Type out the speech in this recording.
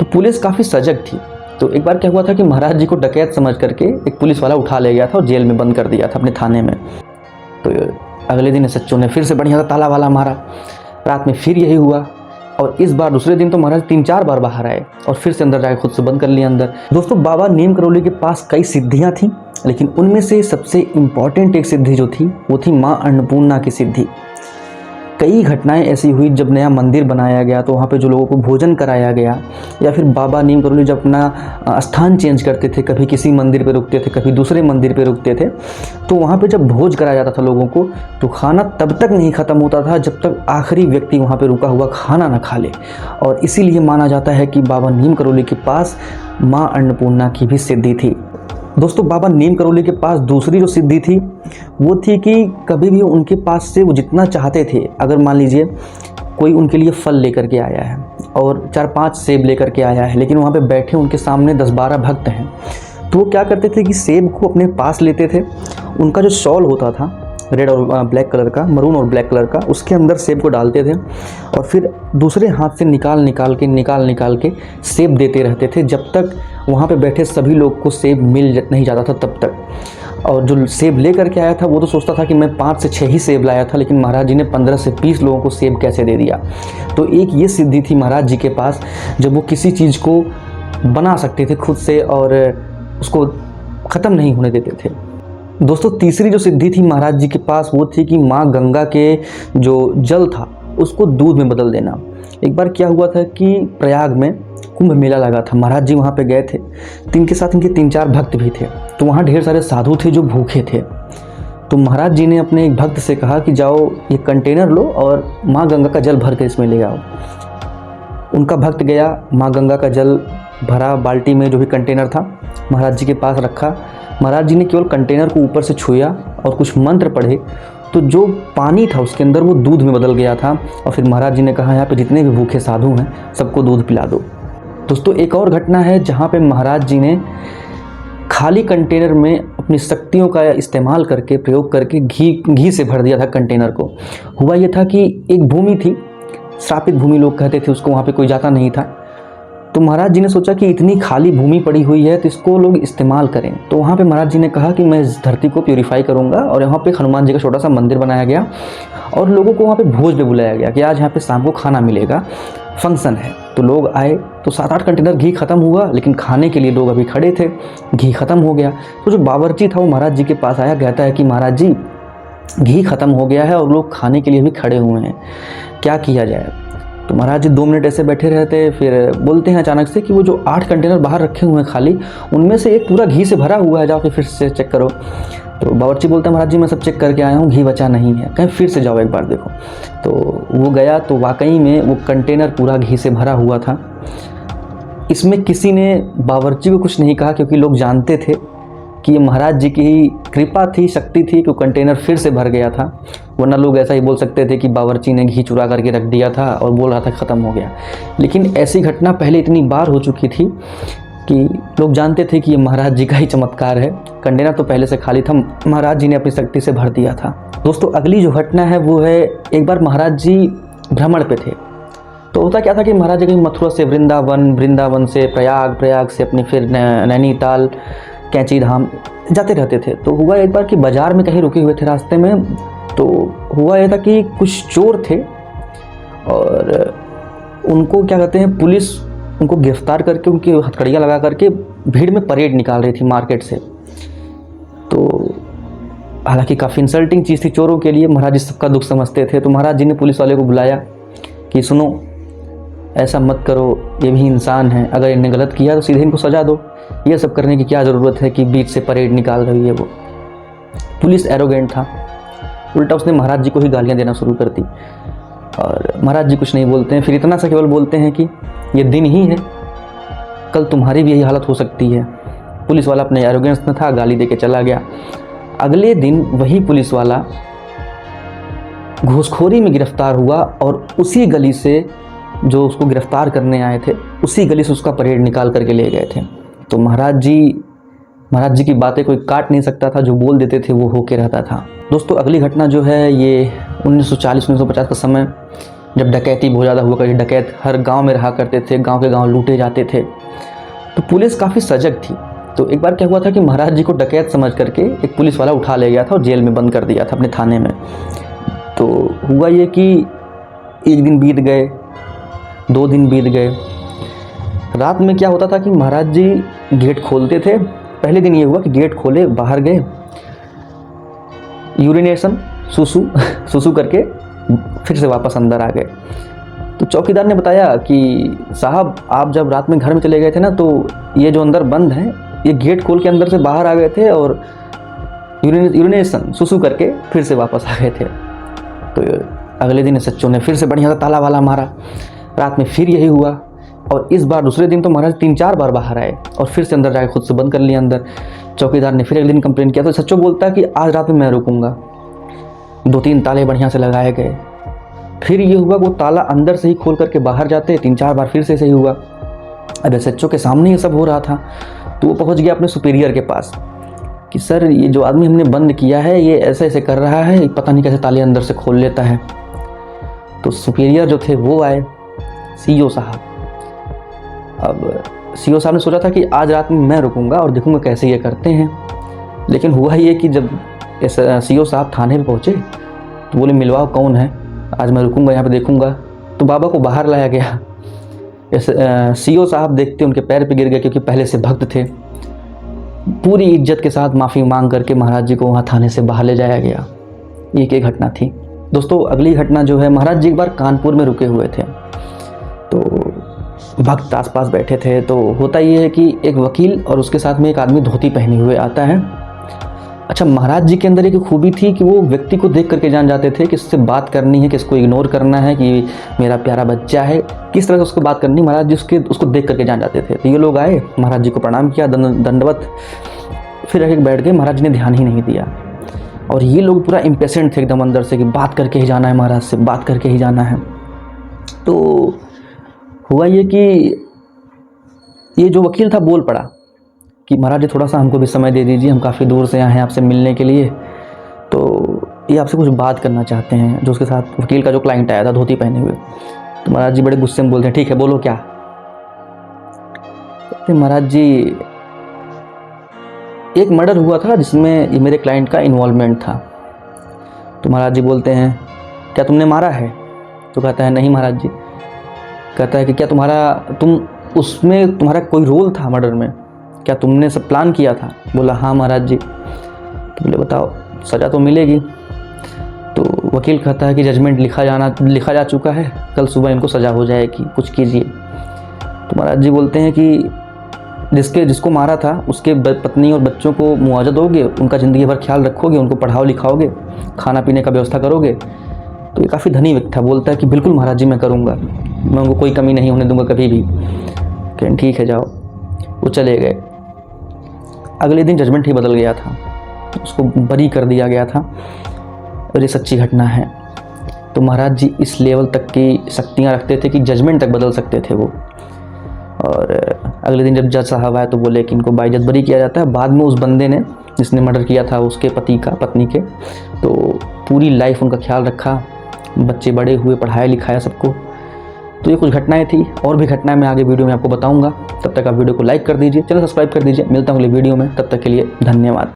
तो पुलिस काफ़ी सजग थी। तो एक बार क्या हुआ था कि महाराज जी को डकैत समझ करके एक पुलिस वाला उठा ले गया था और जेल में बंद कर दिया था अपने थाने में। तो अगले दिन सच्चों ने फिर से बढ़िया सा ताला वाला मारा। रात में फिर यही हुआ और इस बार दूसरे दिन तो महाराज 3-4 बार बाहर आए और फिर से अंदर जाके खुद से बंद कर लिया अंदर। दोस्तों, बाबा नीम करौली के पास कई सिद्धियां थीं, लेकिन उनमें से सबसे इम्पॉर्टेंट एक सिद्धि जो थी वो थी माँ अन्नपूर्णा की सिद्धि। कई घटनाएं ऐसी हुई जब नया मंदिर बनाया गया तो वहाँ पे जो लोगों को भोजन कराया गया, या फिर बाबा नीम करौली जब अपना स्थान चेंज करते थे, कभी किसी मंदिर पे रुकते थे, कभी दूसरे मंदिर पे रुकते थे, तो वहाँ पे जब भोज कराया जाता था लोगों को, तो खाना तब तक नहीं ख़त्म होता था जब तक आखिरी व्यक्ति वहाँ पे रुका हुआ खाना ना खा ले। और इसीलिए माना जाता है कि बाबा नीम करौली के पास माँ अन्नपूर्णा की भी सिद्धि थी। दोस्तों, बाबा नीम करौली के पास दूसरी जो सिद्धि थी वो थी कि कभी भी उनके पास से वो जितना चाहते थे, अगर मान लीजिए कोई उनके लिए फल लेकर के आया है और 4-5 सेब लेकर के आया है, लेकिन वहाँ पे बैठे उनके सामने 10-12 भक्त हैं, तो वो क्या करते थे कि सेब को अपने पास लेते थे, उनका जो शॉल होता था रेड और ब्लैक कलर का, मरून और ब्लैक कलर का, उसके अंदर सेब को डालते थे और फिर दूसरे हाथ से निकाल निकाल के सेब देते रहते थे जब तक वहाँ पे बैठे सभी लोग को सेब मिल नहीं जाता था तब तक। और जो सेब ले करके आया था वो तो सोचता था कि मैं 5 से 6 ही सेब लाया था, लेकिन महाराज जी ने 15 से 20 लोगों को सेब कैसे दे दिया। तो एक ये सिद्धि थी महाराज जी के पास, जब वो किसी चीज़ को बना सकते थे खुद से और उसको ख़त्म नहीं होने देते थे। दोस्तों, तीसरी जो सिद्धि थी महाराज जी के पास वो थी कि माँ गंगा के जो जल था उसको दूध में बदल देना। एक बार क्या हुआ था कि प्रयाग में कुंभ मेला लगा था, महाराज जी वहाँ पे गए थे, तो इनके साथ इनके 3-4 भक्त भी थे। तो वहाँ ढेर सारे साधु थे जो भूखे थे। तो महाराज जी ने अपने एक भक्त से कहा कि जाओ ये कंटेनर लो और माँ गंगा का जल भर के इसमें ले आओ। उनका भक्त गया, माँ गंगा का जल भरा बाल्टी में, जो भी कंटेनर था महाराज जी के पास रखा। महाराज जी ने केवल कंटेनर को ऊपर से छुआ और कुछ मंत्र पढ़े, तो जो पानी था उसके अंदर वो दूध में बदल गया था। और फिर महाराज जी ने कहा यहाँ पे जितने भी भूखे साधु हैं सबको दूध पिला दो। दोस्तों, एक और घटना है जहाँ पे महाराज जी ने खाली कंटेनर में अपनी शक्तियों का इस्तेमाल करके, प्रयोग करके घी से भर दिया था कंटेनर को। हुआ ये था कि एक भूमि थी, श्रापित भूमि लोग कहते थे उसको, वहाँ पे कोई जाता नहीं था। तो महाराज जी ने सोचा कि इतनी खाली भूमि पड़ी हुई है तो इसको लोग इस्तेमाल करें। तो वहाँ पे महाराज जी ने कहा कि मैं इस धरती को प्यूरीफाई करूँगा, और यहाँ पे हनुमान जी का छोटा सा मंदिर बनाया गया और लोगों को वहाँ पे भोज पे बुलाया गया कि आज यहाँ पे शाम को खाना मिलेगा, फंक्शन है। तो लोग आए, तो 7-8 कंटेनर घी खत्म हुआ, लेकिन खाने के लिए लोग अभी खड़े थे, घी खत्म हो गया। तो जो बावर्ची था वो महाराज जी के पास आया, कहता है कि महाराज जी घी खत्म हो गया है और लोग खाने के लिए भी खड़े हुए हैं, क्या किया जाए। तो महाराज जी 2 मिनट ऐसे बैठे रहते, फिर बोलते हैं अचानक से कि वो जो 8 कंटेनर बाहर रखे हुए हैं खाली, उनमें से एक पूरा घी से भरा हुआ है, जाओ फिर से चेक करो। तो बावर्ची बोलते हैं महाराज जी मैं सब चेक करके आया हूँ, घी बचा नहीं है। कहीं फिर से जाओ एक बार देखो। तो वो गया तो वाकई में वो कंटेनर पूरा घी से भरा हुआ था। इसमें किसी ने बावर्ची को कुछ नहीं कहा, क्योंकि लोग जानते थे कि ये महाराज जी की ही कृपा थी, शक्ति थी कि वो कंटेनर फिर से भर गया था। वरना लोग ऐसा ही बोल सकते थे कि बावर्ची ने घी चुरा करके रख दिया था और बोल रहा था ख़त्म हो गया। लेकिन ऐसी घटना पहले इतनी बार हो चुकी थी कि लोग जानते थे कि ये महाराज जी का ही चमत्कार है। कंटेनर तो पहले से खाली था, महाराज जी ने अपनी शक्ति से भर दिया था। दोस्तों, अगली जो घटना है वो है, एक बार महाराज जी भ्रमण पे थे। तो होता क्या था कि महाराज जी कहीं मथुरा से वृंदावन, वृंदावन से प्रयाग, प्रयाग से अपने फिर नैनीताल, कैंची धाम जाते रहते थे। तो हुआ एक बार कि बाज़ार में कहीं रुके हुए थे रास्ते में, तो हुआ यह था कि कुछ चोर थे और उनको क्या कहते हैं, पुलिस उनको गिरफ्तार करके उनकी हथकड़ियाँ लगा करके भीड़ में परेड निकाल रही थी मार्केट से। तो हालांकि काफ़ी इंसल्टिंग चीज़ थी चोरों के लिए, महाराज जी सबका दुख समझते थे। तो महाराज जी ने पुलिस वाले को बुलाया कि सुनो, ऐसा मत करो, ये भी इंसान है, अगर इन्होंने गलत किया तो सीधे इनको सजा दो, ये सब करने की क्या ज़रूरत है कि बीच से परेड निकाल रही है। वो पुलिस एरोगेंट था, उल्टा उसने महाराज जी को ही गालियाँ देना शुरू कर दी और महाराज जी कुछ नहीं बोलते हैं। फिर इतना सा केवल बोलते हैं कि ये दिन ही है, कल तुम्हारी भी यही हालत हो सकती है। पुलिस वाला अपने एरोगेंस में था, गाली दे के चला गया। अगले दिन वही पुलिस वाला घूसखोरी में गिरफ्तार हुआ और उसी गली से, जो उसको गिरफ्तार करने आए थे, उसी गली से उसका परेड निकाल करके ले गए थे। तो महाराज जी की बातें कोई काट नहीं सकता था, जो बोल देते थे वो होके रहता था। दोस्तों, अगली घटना जो है ये 1940-1950 का समय, जब डकैती बहुत ज़्यादा हुआ करती, डकैत हर गांव में रहा करते थे, गांव के गांव लूटे जाते थे, तो पुलिस काफ़ी सजग थी। तो एक बार क्या हुआ था कि महाराज जी को डकैत समझ करके एक पुलिस वाला उठा ले गया था और जेल में बंद कर दिया था अपने थाने में। तो हुआ ये कि एक दिन बीत गए, 2 दिन बीत गए। रात में क्या होता था कि महाराज जी गेट खोलते थे। पहले दिन ये हुआ कि गेट खोले, बाहर गए, यूरिनेशन सुसु करके फिर से वापस अंदर आ गए। तो चौकीदार ने बताया कि साहब आप जब रात में घर में चले गए थे ना, तो ये जो अंदर बंद है, ये गेट खोल के अंदर से बाहर आ गए थे और यूरिनेशन सुसु करके फिर से वापस आ गए थे। तो अगले दिन सच्चों ने फिर से बढ़िया सा ताला वाला मारा। रात में फिर यही हुआ और इस बार दूसरे दिन तो महाराज 3-4 बार बाहर आए और फिर से अंदर जाके खुद से बंद कर लिया अंदर। चौकीदार ने फिर अगले दिन कंप्लेन किया तो सच्चो बोलता कि आज रात में मैं रुकूंगा। 2-3 ताले बढ़िया से लगाए गए। फिर ये हुआ वो ताला अंदर से ही खोल करके बाहर जाते। 3-4 बार फिर से सही हुआ। अब सच्चो के सामने ये सब हो रहा था तो वो पहुंच गया अपने सुपीरियर के पास कि सर ये जो आदमी हमने बंद किया है ये ऐसे ऐसे कर रहा है, पता नहीं कैसे ताले अंदर से खोल लेता है। तो सुपीरियर जो थे वो आए, सीईओ साहब। अब सीईओ साहब ने सोचा था कि आज रात में मैं रुकूंगा और देखूंगा कैसे ये करते हैं। लेकिन हुआ ये कि जब सीईओ साहब थाने में पहुंचे तो बोले मिलवाओ कौन है, आज मैं रुकूंगा यहाँ पे देखूंगा। तो बाबा को बाहर लाया गया। सीईओ साहब देखते उनके पैर पे गिर गए क्योंकि पहले से भक्त थे। पूरी इज्जत के साथ माफ़ी मांग करके महाराज जी को वहाँ थाने से बाहर ले जाया गया। ये घटना थी। दोस्तों अगली घटना जो है, महाराज जी एक बार कानपुर में रुके हुए थे तो भक्त आसपास बैठे थे। तो होता ये है कि एक वकील और उसके साथ में एक आदमी धोती पहने हुए आता है। अच्छा, महाराज जी के अंदर एक खूबी थी कि वो व्यक्ति को देख करके जान जाते थे किससे बात करनी है, किसको इग्नोर करना है, कि मेरा प्यारा बच्चा है, किस तरह से उसको बात करनी। महाराज जी उसको देख करके जान जाते थे। तो ये लोग आए, महाराज जी को प्रणाम किया, दंडवत, फिर आके बैठ गए। महाराज जी ने ध्यान ही नहीं दिया और ये लोग पूरा इम्पेशेंट थे एकदम अंदर से कि बात करके ही जाना है, महाराज से बात करके ही जाना है। तो हुआ ये कि ये जो वकील था बोल पड़ा कि महाराज जी थोड़ा सा हमको भी समय दे दीजिए, हम काफ़ी दूर से आए हैं आपसे मिलने के लिए, तो ये आपसे कुछ बात करना चाहते हैं। जो उसके साथ वकील का जो क्लाइंट आया था धोती पहने हुए, तो महाराज जी बड़े गुस्से में बोलते हैं ठीक है बोलो क्या। तो महाराज जी एक मर्डर हुआ था जिसमें मेरे क्लाइंट का इन्वॉल्वमेंट था। तो महाराज जी बोलते हैं क्या तुमने मारा है? तो कहता है नहीं महाराज जी। कहता है कि क्या तुम्हारा कोई रोल था मर्डर में, क्या तुमने सब प्लान किया था? बोला हाँ महाराज जी। तो बोले बताओ सज़ा तो मिलेगी। तो वकील कहता है कि जजमेंट लिखा जा चुका है, कल सुबह इनको सज़ा हो जाएगी, कुछ कीजिए। तो महाराज जी बोलते हैं कि जिसको मारा था उसके पत्नी और बच्चों को मुआवजा दोगे, उनका ज़िंदगी भर ख्याल रखोगे, उनको पढ़ाओ लिखाओगे, खाना पीने का व्यवस्था करोगे। तो ये काफ़ी धनी व्यक्ति था, बोलता है कि बिल्कुल महाराज जी मैं करूँगा, मैं उनको कोई कमी नहीं होने दूंगा कभी भी। कहें ठीक है जाओ। वो चले गए। अगले दिन जजमेंट ही बदल गया था, उसको बरी कर दिया गया था और ये सच्ची घटना है। तो महाराज जी इस लेवल तक की शक्तियाँ रखते थे कि जजमेंट तक बदल सकते थे वो। और अगले दिन जब जज साहब आए तो बोले कि इनको बाइज्जत बरी किया जाता है। बाद में उस बंदे ने जिसने मर्डर किया था उसके पत्नी के, तो पूरी लाइफ उनका ख्याल रखा, बच्चे बड़े हुए, पढ़ाया लिखाया सबको। तो ये कुछ घटनाएं थी, और भी घटनाएं मैं आगे वीडियो में आपको बताऊंगा। तब तक आप वीडियो को लाइक कर दीजिए, चैनल सब्सक्राइब कर दीजिए। मिलता हूँ अगले वीडियो में, तब तक के लिए धन्यवाद।